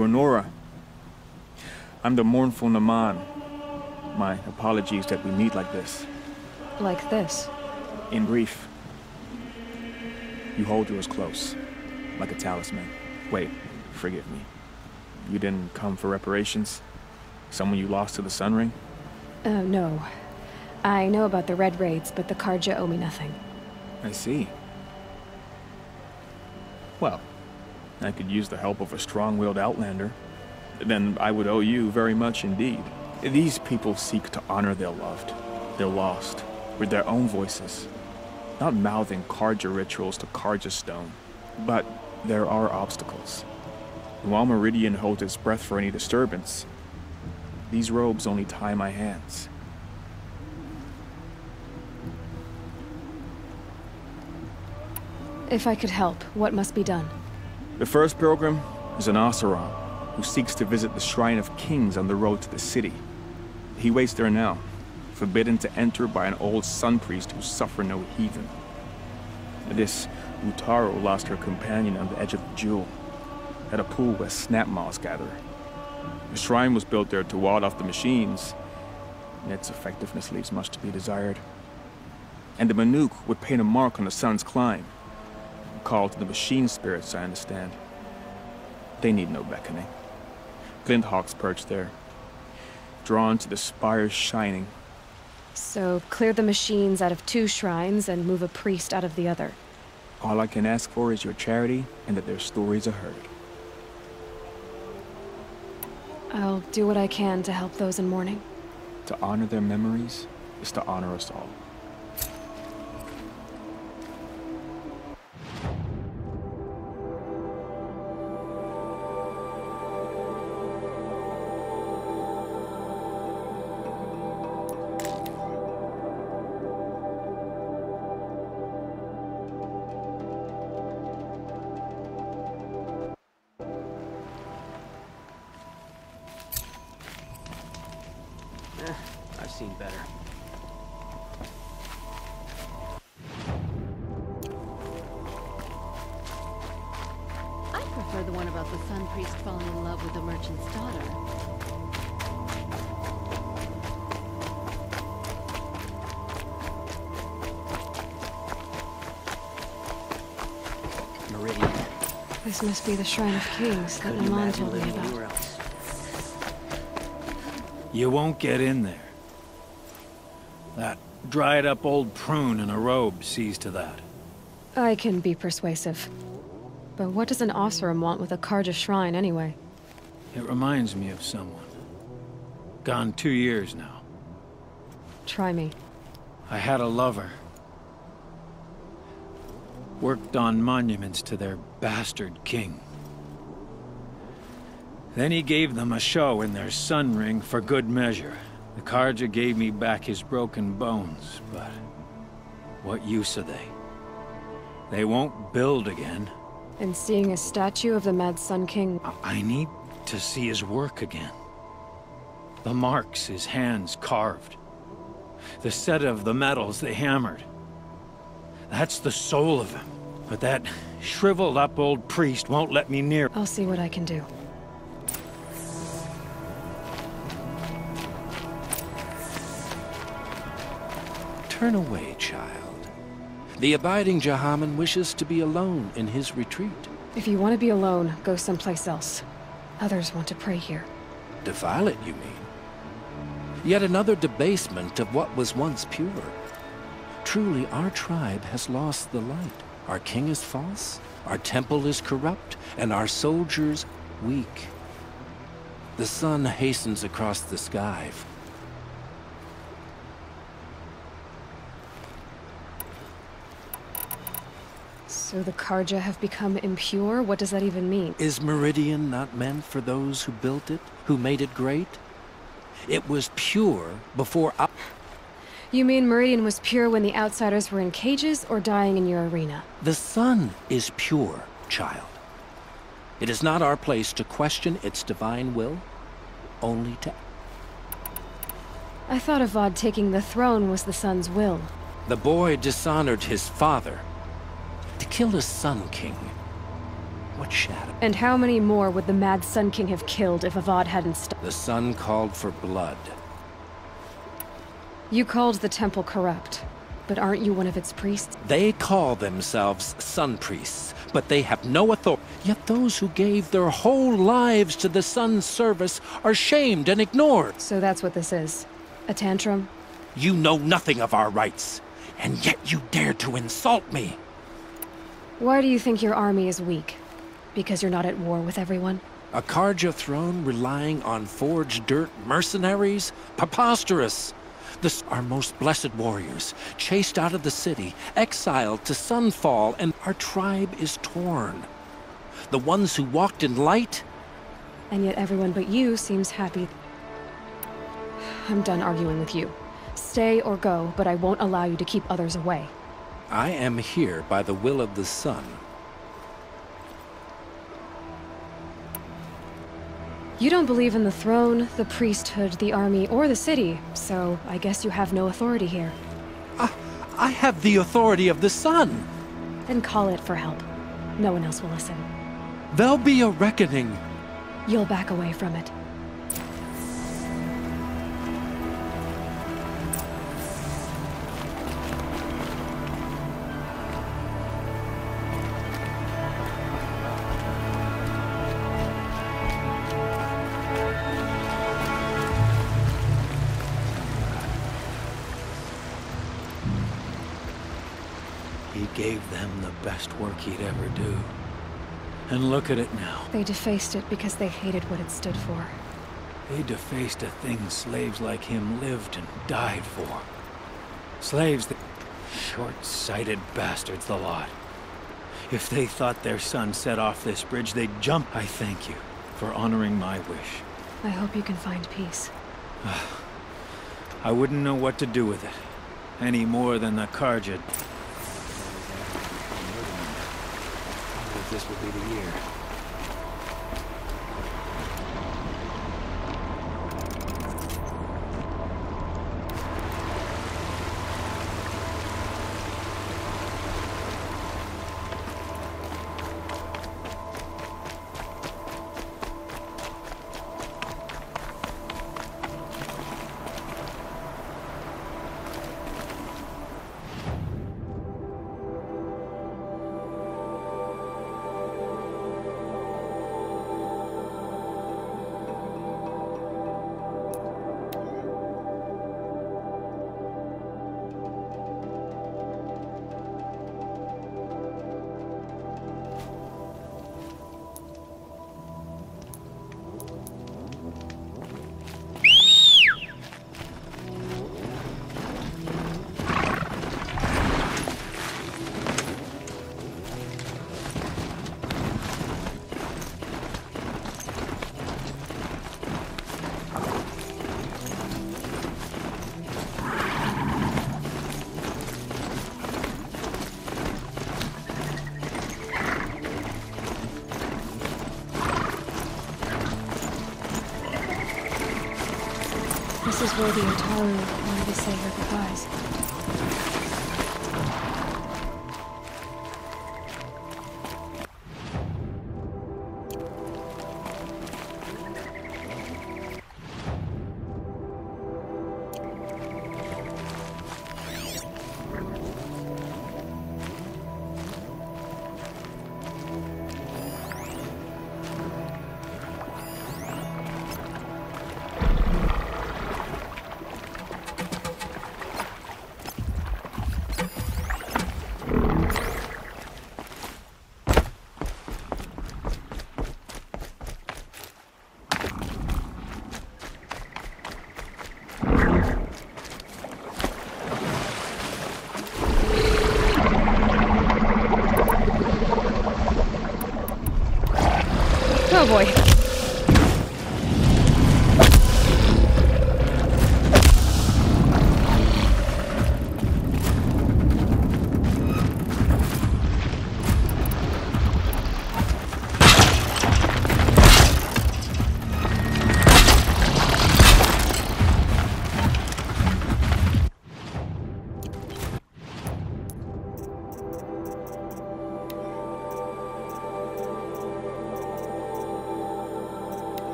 You're Nora. I'm the mournful Naman. My apologies that we meet like this. Like this? In brief, you hold yours close, like a talisman. Wait, forgive me. You didn't come for reparations? Someone you lost to the Sun Ring? No. I know about the Red Raids, but the Karja owe me nothing. I see. Well, I could use the help of a strong-willed outlander. Then I would owe you very much indeed. These people seek to honor their loved, their lost, with their own voices. Not mouthing Karja rituals to Karja stone. But there are obstacles. While Meridian holds its breath for any disturbance, these robes only tie my hands. If I could help, what must be done? The first pilgrim is an Oseram, who seeks to visit the Shrine of Kings on the road to the city. He waits there now, forbidden to enter by an old sun priest who suffer no heathen. This Utaro lost her companion on the edge of the Jewel, at a pool where snap moths gather. The shrine was built there to ward off the machines, and its effectiveness leaves much to be desired. And the Manuk would paint a mark on the sun's climb, a call to the machine spirits, I understand. They need no beckoning. Glint hawks perch there, drawn to the spires shining. So, clear the machines out of 2 shrines and move a priest out of the other. All I can ask for is your charity and that their stories are heard. I'll do what I can to help those in mourning. To honor their memories is to honor us all. I've seen better. I prefer the one about the sun priest falling in love with the merchant's daughter. Meridian. This must be the Shrine of Kings that Couldn't Naman imagine told me living about. anywhere else. You won't get in there. That dried-up old prune in a robe sees to that. I can be persuasive. But what does an Oseram want with a Karja shrine, anyway? It reminds me of someone. Gone 2 years now. Try me. I had a lover. Worked on monuments to their bastard king. Then he gave them a show in their sun ring for good measure. The Karja gave me back his broken bones, but what use are they? They won't build again. And seeing a statue of the Mad Sun King... I need to see his work again. The marks his hands carved. The set of the metals they hammered. That's the soul of him. But that shriveled up old priest won't let me near. I'll see what I can do. Turn away, child. The abiding Jahaman wishes to be alone in his retreat. If you want to be alone, go someplace else. Others want to pray here. Defile it, you mean? Yet another debasement of what was once pure. Truly, our tribe has lost the light. Our king is false, our temple is corrupt, and our soldiers weak. The sun hastens across the sky. So the Karja have become impure? What does that even mean? Is Meridian not meant for those who built it, who made it great? It was pure before... You mean Meridian was pure when the outsiders were in cages or dying in your arena? The sun is pure, child. It is not our place to question its divine will, only to... I thought Avad taking the throne was the sun's will. The boy dishonored his father to kill his sun king. What shadow? And how many more would the Mad Sun King have killed if Avad hadn't stopped? The sun called for blood. You called the temple corrupt, but aren't you one of its priests? They call themselves sun priests, but they have no authority. Yet those who gave their whole lives to the sun's service are shamed and ignored. So that's what this is. A tantrum? You know nothing of our rights, and yet you dare to insult me. Why do you think your army is weak? Because you're not at war with everyone? A Karja throne relying on forged dirt mercenaries? Preposterous! Our most blessed warriors, chased out of the city, exiled to Sunfall, and our tribe is torn. The ones who walked in light? And yet everyone but you seems happy. I'm done arguing with you. Stay or go, but I won't allow you to keep others away. I am here by the will of the sun. You don't believe in the throne, the priesthood, the army, or the city, so I guess you have no authority here. I have the authority of the sun. Then call it for help. No one else will listen. There'll be a reckoning. You'll back away from it. He gave them the best work he'd ever do. And look at it now. They defaced it because they hated what it stood for. They defaced a thing slaves like him lived and died for. Slaves that... Short-sighted bastards, the lot. If they thought their son set off this bridge, they'd jump. I thank you for honoring my wish. I hope you can find peace. I wouldn't know what to do with it. Any more than the Karja. This will be the year. This is where the Otaru wanted to say her goodbyes. Oh boy.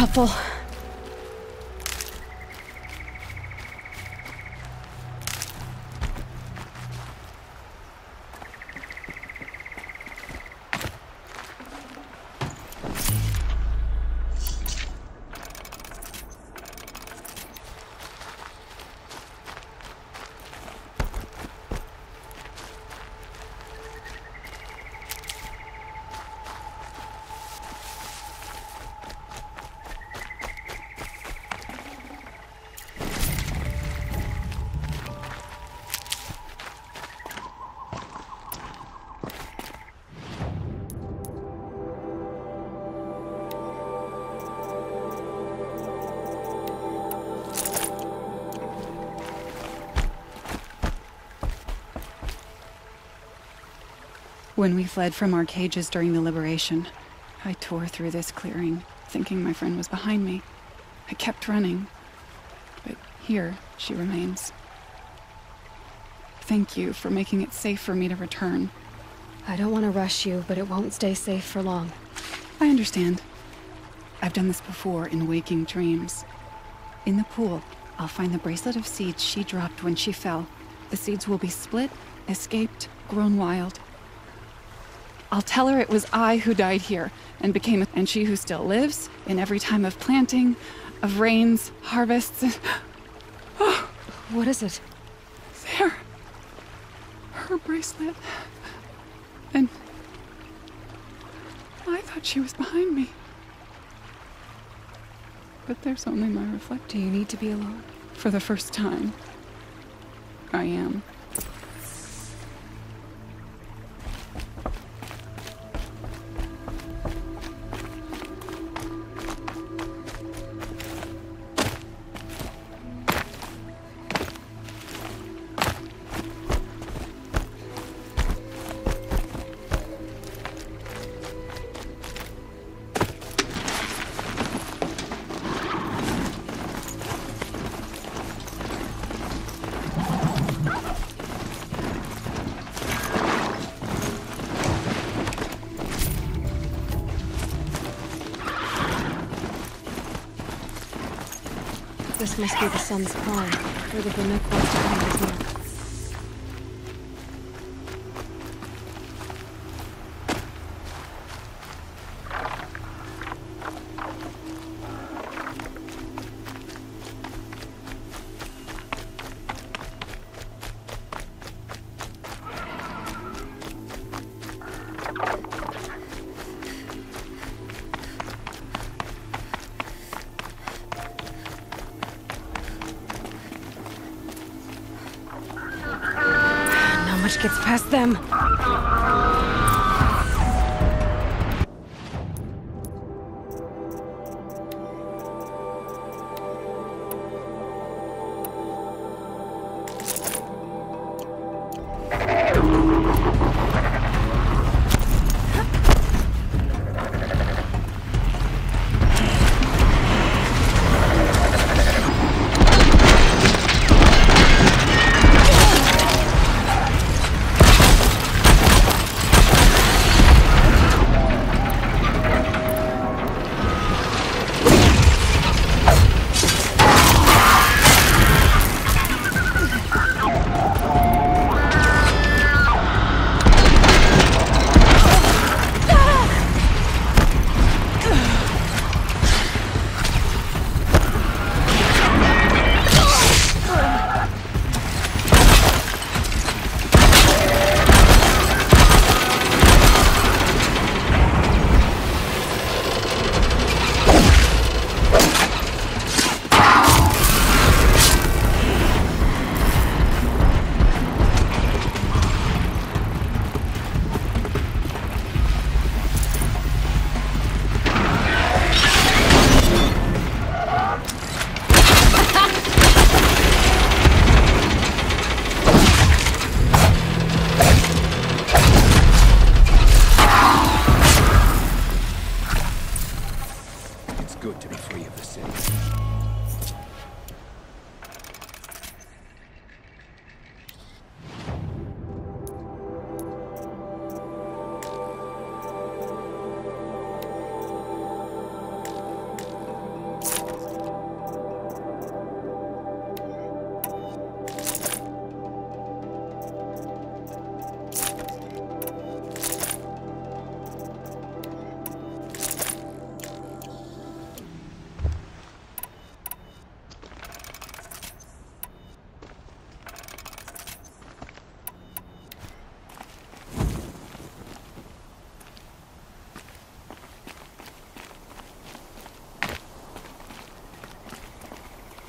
helpful. When we fled from our cages during the liberation, I tore through this clearing, thinking my friend was behind me. I kept running, but here she remains. Thank you for making it safe for me to return. I don't want to rush you, but it won't stay safe for long. I understand. I've done this before in waking dreams. In the pool, I'll find the bracelet of seeds she dropped when she fell. The seeds will be split, escaped, grown wild. I'll tell her it was I who died here and became and she who still lives in every time of planting, of rains, harvests. Oh, What is it? there. Her bracelet. And I thought she was behind me. But there's only my reflection. Do you need to be alone? For the first time, I am. This must be the sun's climb, where the Vinook wants to find his mark. Gets past them.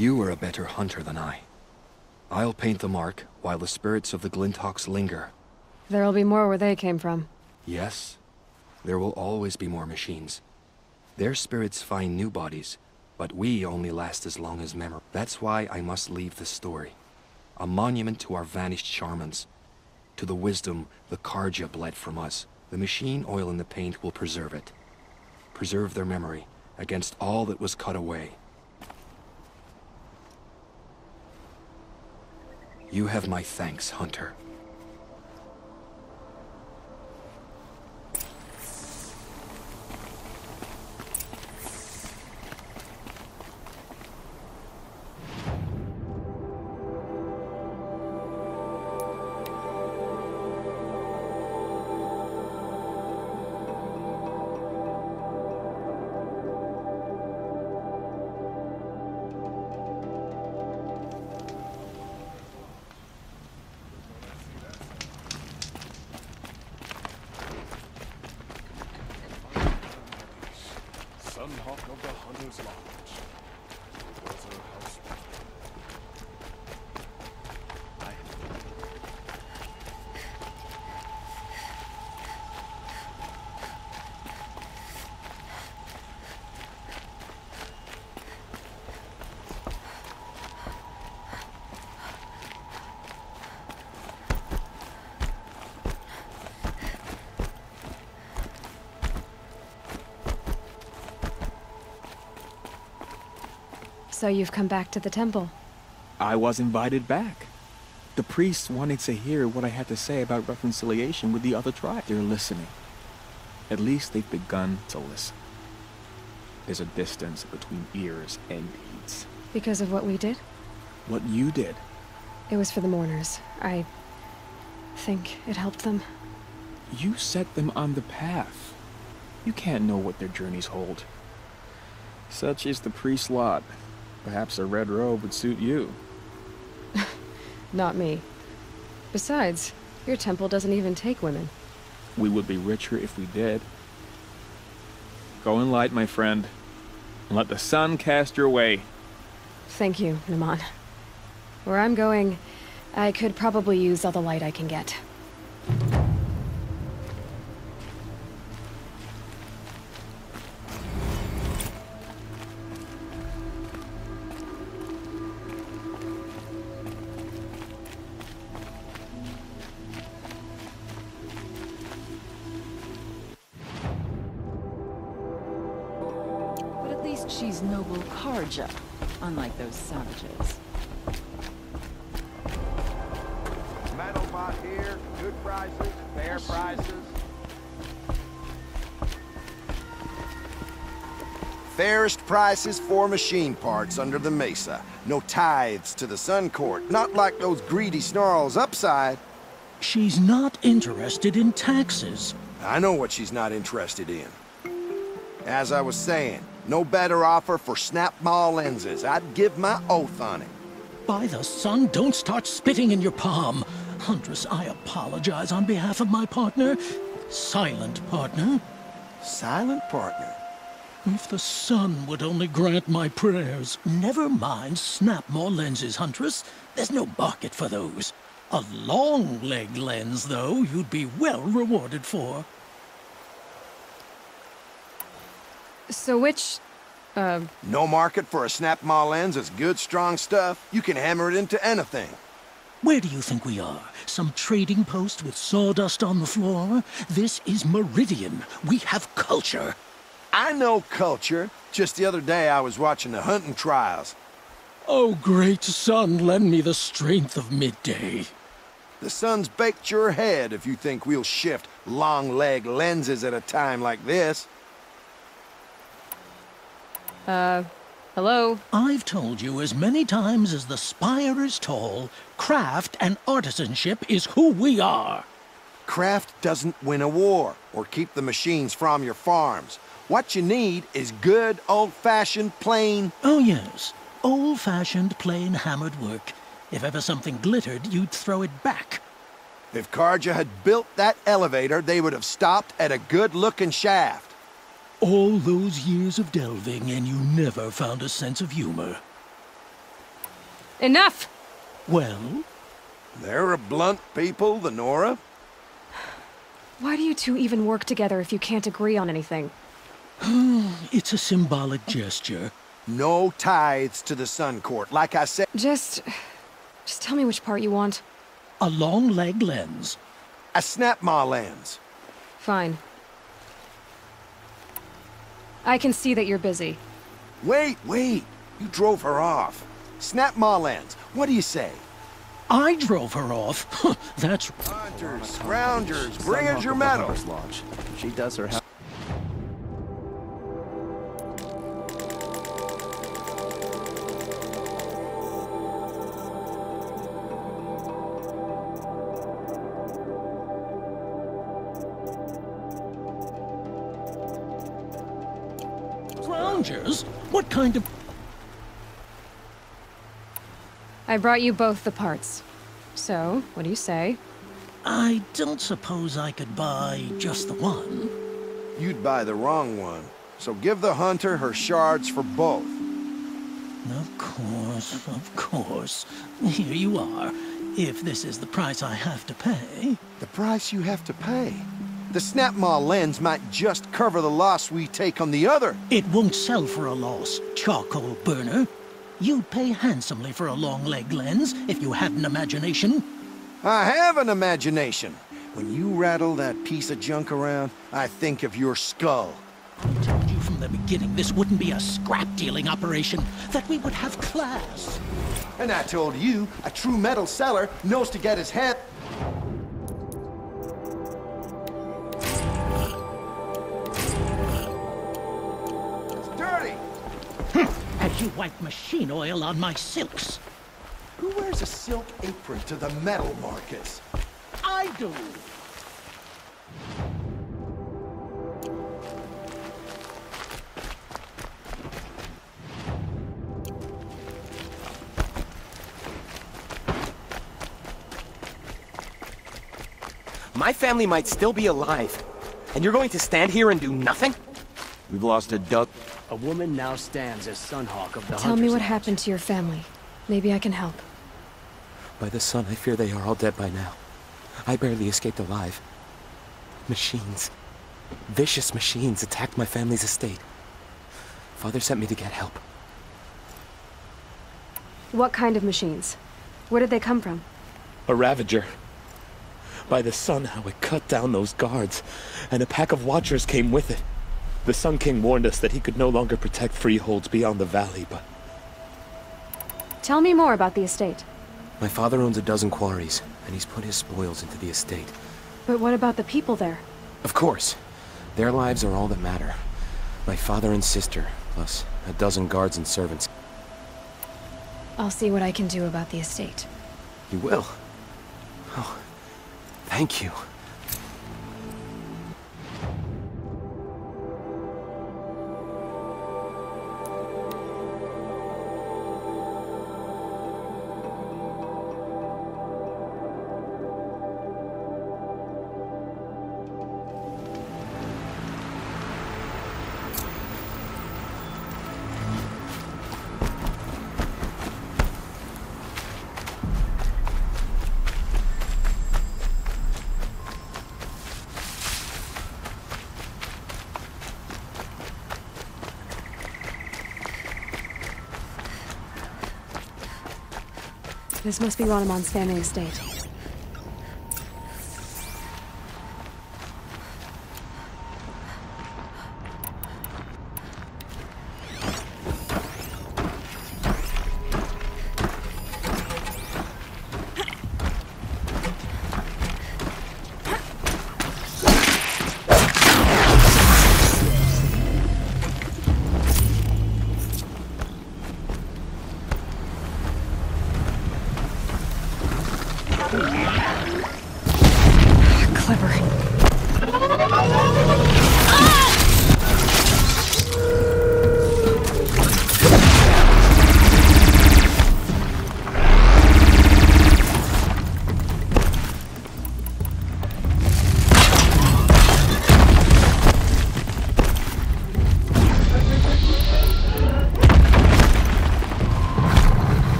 You are a better hunter than I. I'll paint the mark while the spirits of the Glinthawks linger. There'll be more where they came from. Yes, there will always be more machines. Their spirits find new bodies, but we only last as long as memory. That's why I must leave this story. A monument to our vanished shamans. To the wisdom the Karja bled from us. The machine oil in the paint will preserve it. Preserve their memory against all that was cut away. You have my thanks, Hunter. Of the Hunter's Lodge. Was her house. So you've come back to the temple. I was invited back. The priests wanted to hear what I had to say about reconciliation with the other tribe. They're listening. At least they've begun to listen. There's a distance between ears and deeds. Because of what we did? What you did. It was for the mourners. I think it helped them. You set them on the path. You can't know what their journeys hold. Such is the priest's lot. Perhaps a red robe would suit you. Not me. Besides, your temple doesn't even take women. We would be richer if we did. Go in light, my friend, and let the sun cast your way. Thank you, Naman. Where I'm going, I could probably use all the light I can get. She's noble Karja, unlike those savages. Metal bought here, good prices, fair prices. Fairest prices for machine parts under the mesa. No tithes to the Sun Court, not like those greedy snarls upside. She's not interested in taxes. I know what she's not interested in. As I was saying, no better offer for snap-maw lenses. I'd give my oath on it. By the sun, don't start spitting in your palm. Huntress, I apologize on behalf of my partner. Silent partner. Silent partner? If the sun would only grant my prayers. Never mind snap-maw lenses, Huntress. There's no market for those. A long-leg lens, though, you'd be well rewarded for. So which, No market for a snap-maw lens is good, strong stuff. You can hammer it into anything. Where do you think we are? Some trading post with sawdust on the floor? This is Meridian. We have culture. I know culture. Just the other day I was watching the hunting trials. Oh, great sun, lend me the strength of midday. The sun's baked your head if you think we'll shift long-leg lenses at a time like this. Hello? I've told you as many times as the spire is tall, craft and artisanship is who we are. Craft doesn't win a war or keep the machines from your farms. What you need is good, old-fashioned, plain... Oh, yes. Old-fashioned, plain hammered work. If ever something glittered, you'd throw it back. If Karja had built that elevator, they would have stopped at a good-looking shaft. All those years of delving, and you never found a sense of humor. Enough! Well? They're a blunt people, the Nora. Why do you two even work together if you can't agree on anything? It's a symbolic gesture. No tithes to the Sun Court, like I said. Just tell me which part you want. A long leg lens. A snap ma lens. Fine. I can see that you're busy. Wait. You drove her off. Snap ma lens. What do you say? I drove her off. That's... Hunters, scroungers, bring us your medal. She does her house. Scroungers? What kind of... I brought you both the parts. So, what do you say? I don't suppose I could buy just the one. You'd buy the wrong one. So give the hunter her shards for both. Of course. Here you are. If this is the price I have to pay. The price you have to pay? The snap ma lens might just cover the loss we take on the other. It won't sell for a loss, charcoal burner. You'd pay handsomely for a long leg lens if you had an imagination. I have an imagination. When you rattle that piece of junk around, I think of your skull. I told you from the beginning this wouldn't be a scrap-dealing operation, that we would have class. And I told you, a true metal seller knows to get his hand... It's dirty! Had you wiped machine oil on my silks? Who wears a silk apron to the metal markets? I do. My family might still be alive, and you're going to stand here and do nothing? We've lost a duck. A woman now stands as Sunhawk of the Tell me what happened to your family. Maybe I can help. By the sun, I fear they are all dead by now. I barely escaped alive. Machines. Vicious machines attacked my family's estate. Father sent me to get help. What kind of machines? Where did they come from? A Ravager. By the sun, how it cut down those guards, and a pack of watchers came with it. The Sun King warned us that he could no longer protect freeholds beyond the valley, but... Tell me more about the estate. My father owns a dozen quarries, and he's put his spoils into the estate. But what about the people there? Of course. Their lives are all that matter. My father and sister, plus a dozen guards and servants. I'll see what I can do about the estate. You will? Oh, thank you. This must be Ronamon's family estate.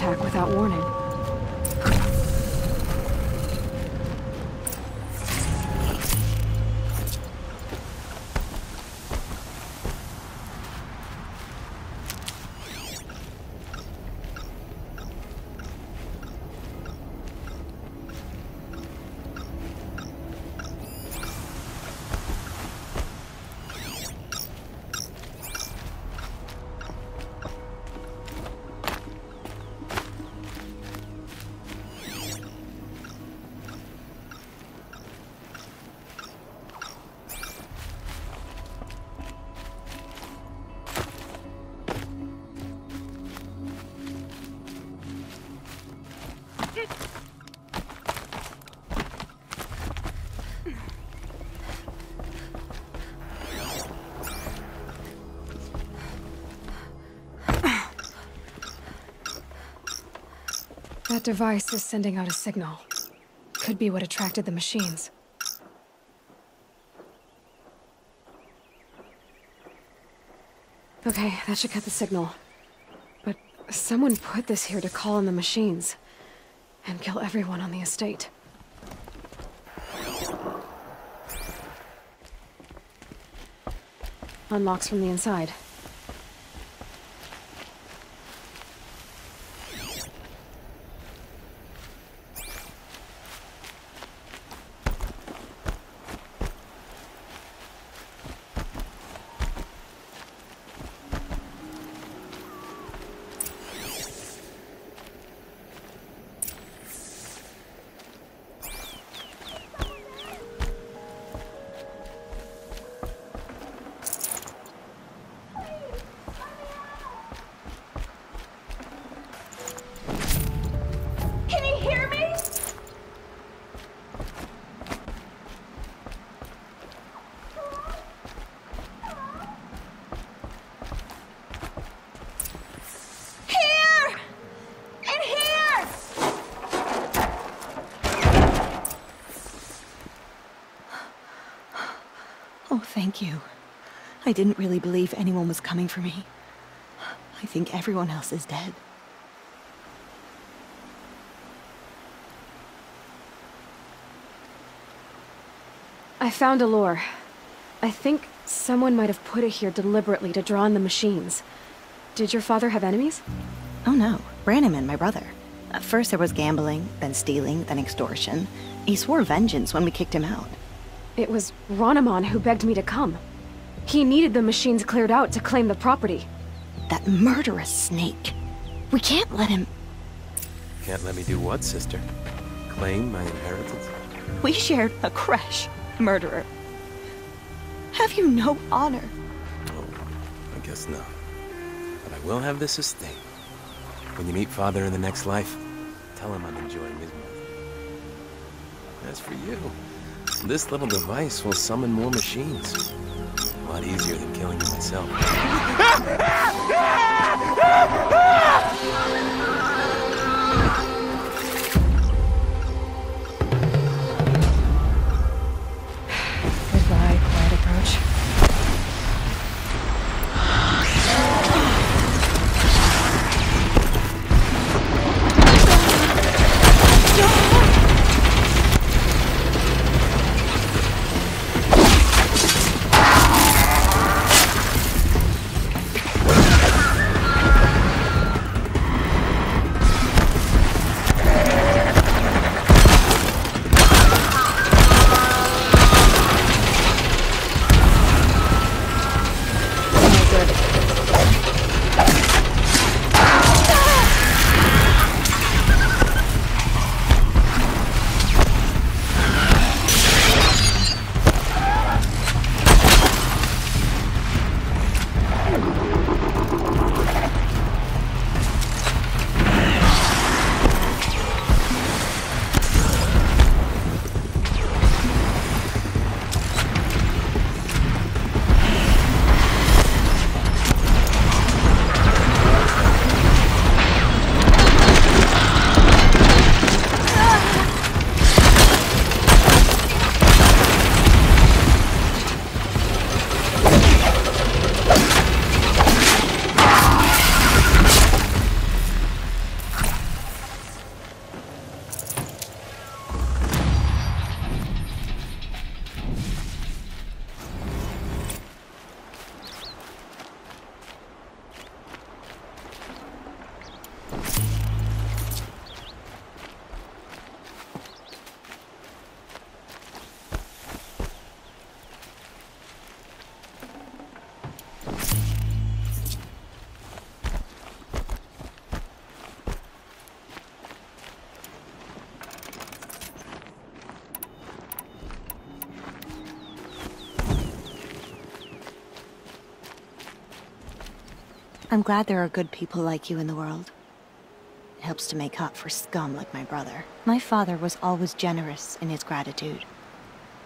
attack without warning. That device is sending out a signal. Could be what attracted the machines. Okay, that should cut the signal. But someone put this here to call in the machines. And kill everyone on the estate. Unlocks from the inside. Oh, thank you. I didn't really believe anyone was coming for me. I think everyone else is dead. I found a lure. I think someone might have put it here deliberately to draw in the machines. Did your father have enemies? Oh no, Branniman, my brother. At first there was gambling, then stealing, then extortion. He swore vengeance when we kicked him out. It was Ronamon who begged me to come. He needed the machines cleared out to claim the property. That murderous snake. We can't let him... Can't let me do what, sister? Claim my inheritance? We shared a creche, murderer. Have you no honor? Oh, I guess not. But I will have this estate. When you meet Father in the next life, tell him I'm enjoying his money. As for you, this little device will summon more machines. A lot easier than killing you myself. Goodbye, quiet approach. I'm glad there are good people like you in the world. It helps to make up for scum like my brother. My father was always generous in his gratitude.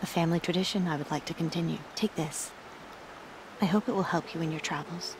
A family tradition I would like to continue. Take this. I hope it will help you in your travels.